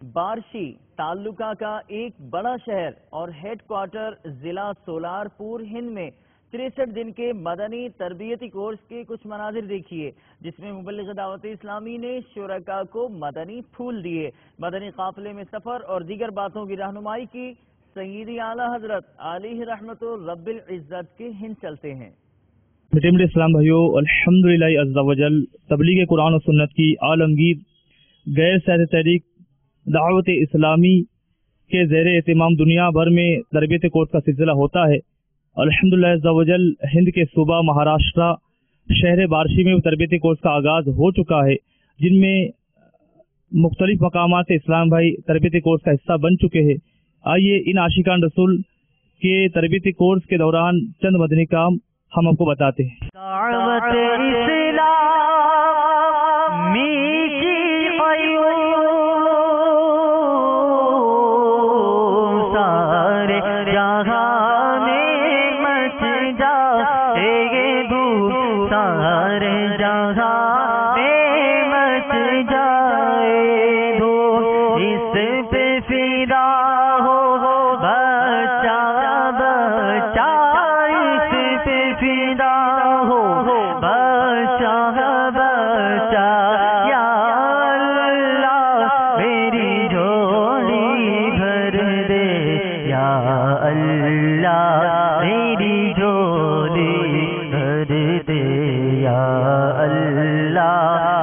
بارشی تعلقہ کا ایک بڑا شہر اور ہیڈ کوارٹر ضلع سولار پور ہند میں 63 دن کے مدنی تربیتی کورس کے کچھ مناظر دیکھیے، جس میں مبلغ دعوت اسلامی نے شرکاء کو مدنی پھول دیے، مدنی قافلے میں سفر اور دیگر باتوں کی رہنمائی کی۔ سیدی اعلیٰ حضرت علیہ رحمت رب العزت کے ہند چلتے ہیں۔ میٹھے اسلام بھائیو، الحمدللہ عز و جل تبلیغ قرآن و سنت کی عالمگیر غیر سیاسی تحریک دعوت اسلامی کے زیر اہتمام دنیا بھر میں تربیتی کورس کا سلسلہ ہوتا ہے۔ الحمدللہ عز و جل ہند کے صوبہ مہاراشٹرا شہر بارشی میں تربیتی کورس کا آغاز ہو چکا ہے، جن میں مختلف مقامات سے اسلام بھائی تربیتی کورس کا حصہ بن چکے ہیں۔ آئیے ان عاشقان رسول کے تربیتی کورس کے دوران چند مدنی کام ہم آپ کو بتاتے ہیں۔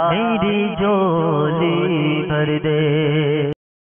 میری جولی بھر دے